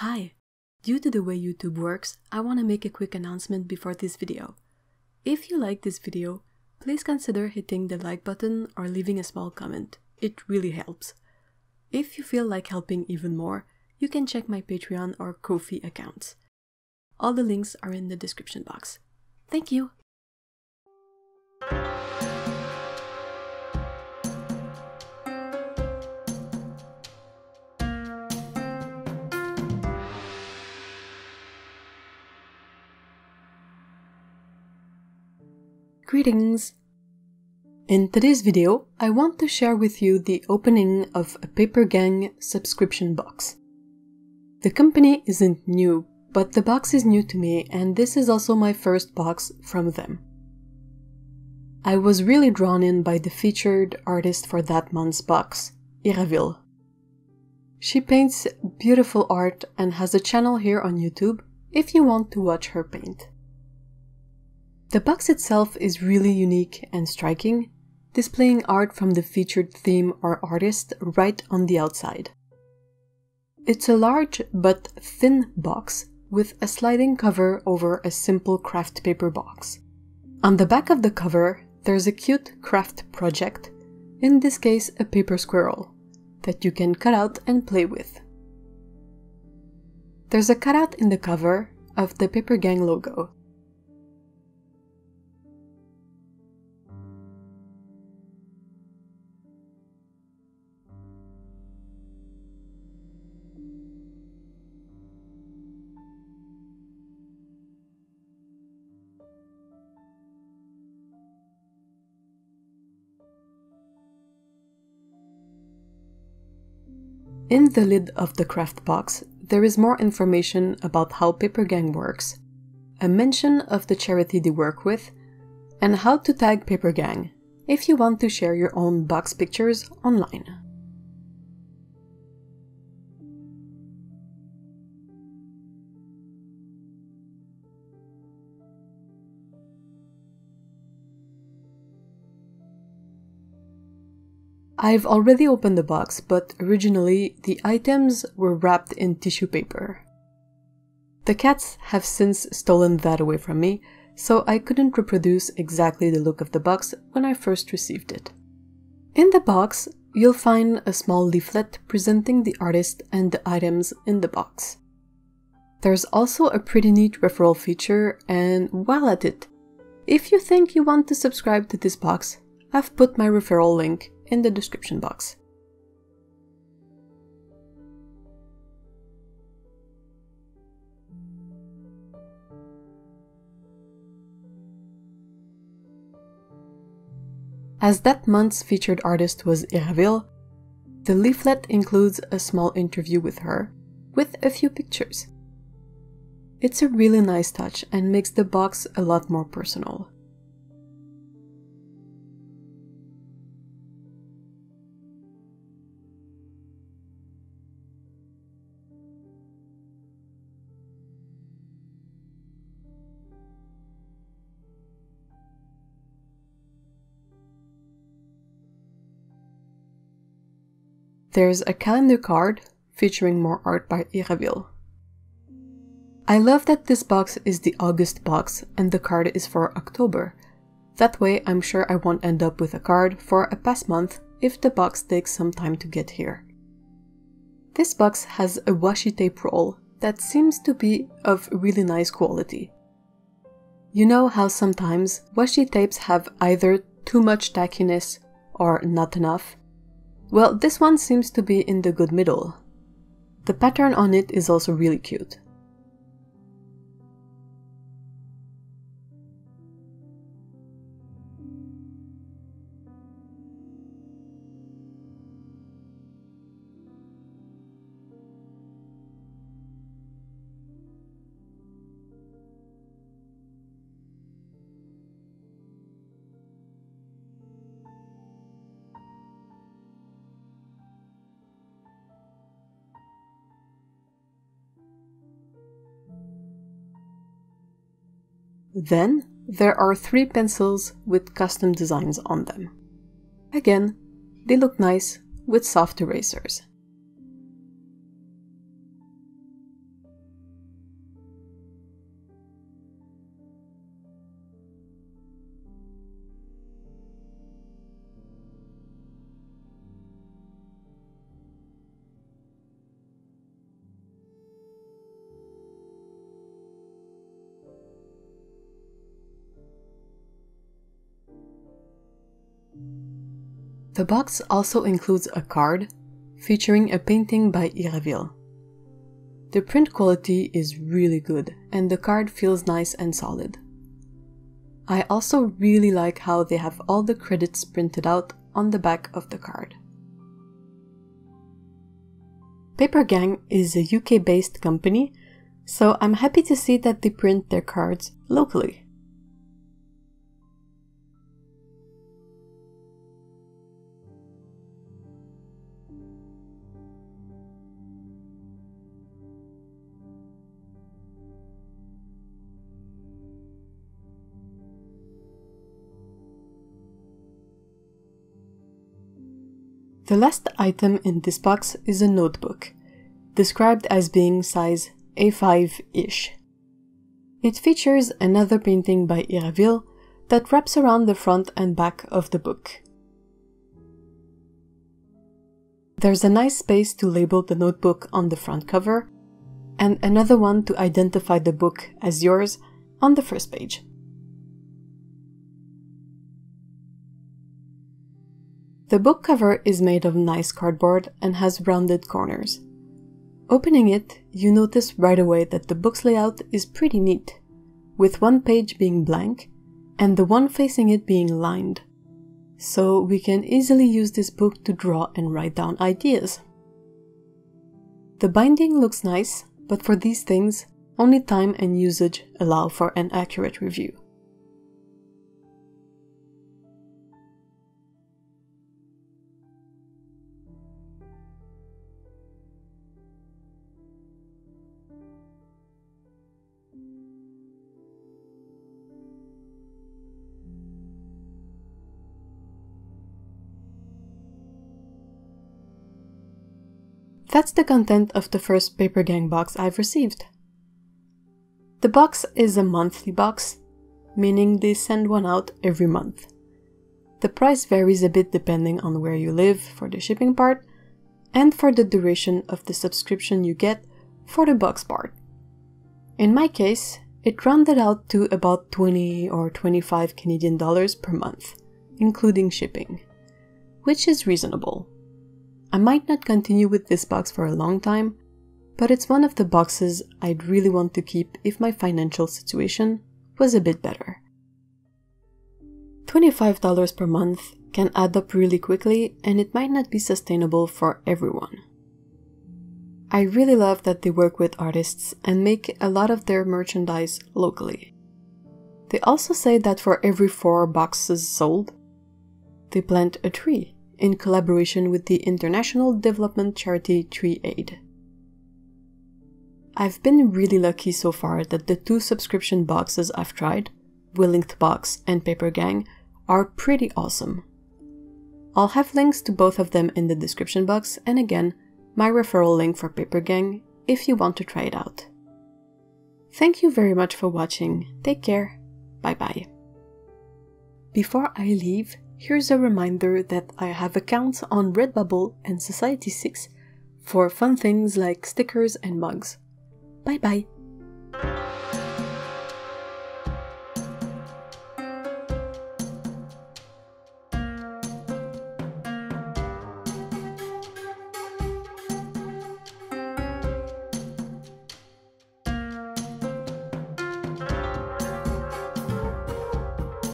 Hi! Due to the way YouTube works, I want to make a quick announcement before this video. If you like this video, please consider hitting the like button or leaving a small comment. It really helps. If you feel like helping even more, you can check my Patreon or Ko-fi accounts. All the links are in the description box. Thank you! Greetings! In today's video, I want to share with you the opening of a Papergang subscription box. The company isn't new, but the box is new to me, and this is also my first box from them. I was really drawn in by the featured artist for that month's box, Iraville. She paints beautiful art and has a channel here on YouTube if you want to watch her paint. The box itself is really unique and striking, displaying art from the featured theme or artist right on the outside. It's a large but thin box with a sliding cover over a simple craft paper box. On the back of the cover, there's a cute craft project, in this case a paper squirrel, that you can cut out and play with. There's a cutout in the cover of the Papergang logo. In the lid of the craft box, there is more information about how Papergang works, a mention of the charity they work with, and how to tag Papergang if you want to share your own box pictures online. I've already opened the box, but originally the items were wrapped in tissue paper. The cats have since stolen that away from me, so I couldn't reproduce exactly the look of the box when I first received it. In the box, you'll find a small leaflet presenting the artist and the items in the box. There's also a pretty neat referral feature, and while at it, if you think you want to subscribe to this box, I've put my referral link in the description box. As that month's featured artist was Iraville, the leaflet includes a small interview with her, with a few pictures. It's a really nice touch and makes the box a lot more personal. There's a calendar card featuring more art by Iraville. I love that this box is the August box and the card is for October. That way I'm sure I won't end up with a card for a past month if the box takes some time to get here. This box has a washi tape roll that seems to be of really nice quality. You know how sometimes washi tapes have either too much tackiness or not enough? Well, this one seems to be in the good middle. The pattern on it is also really cute. Then, there are 3 pencils with custom designs on them. Again, they look nice with soft erasers. The box also includes a card featuring a painting by Iraville. The print quality is really good and the card feels nice and solid. I also really like how they have all the credits printed out on the back of the card. Papergang is a UK-based company, so I'm happy to see that they print their cards locally. The last item in this box is a notebook, described as being size A5-ish. It features another painting by Iraville that wraps around the front and back of the book. There's a nice space to label the notebook on the front cover, and another one to identify the book as yours on the first page. The book cover is made of nice cardboard and has rounded corners. Opening it, you notice right away that the book's layout is pretty neat, with one page being blank and the one facing it being lined. So we can easily use this book to draw and write down ideas. The binding looks nice, but for these things, only time and usage allow for an accurate review. That's the content of the first Papergang box I've received. The box is a monthly box, meaning they send one out every month. The price varies a bit depending on where you live for the shipping part, and for the duration of the subscription you get for the box part. In my case, it rounded out to about 20 or 25 Canadian dollars per month, including shipping, which is reasonable. I might not continue with this box for a long time, but it's one of the boxes I'd really want to keep if my financial situation was a bit better. $25 per month can add up really quickly, and it might not be sustainable for everyone. I really love that they work with artists and make a lot of their merchandise locally. They also say that for every 4 boxes sold, they plant a tree in collaboration with the international development charity Tree Aid. I've been really lucky so far that the 2 subscription boxes I've tried, Willingth Box and Papergang, are pretty awesome. I'll have links to both of them in the description box, and again, my referral link for Papergang if you want to try it out. Thank you very much for watching. Take care. Bye bye. Before I leave, here's a reminder that I have accounts on Redbubble and Society6 for fun things like stickers and mugs. Bye bye!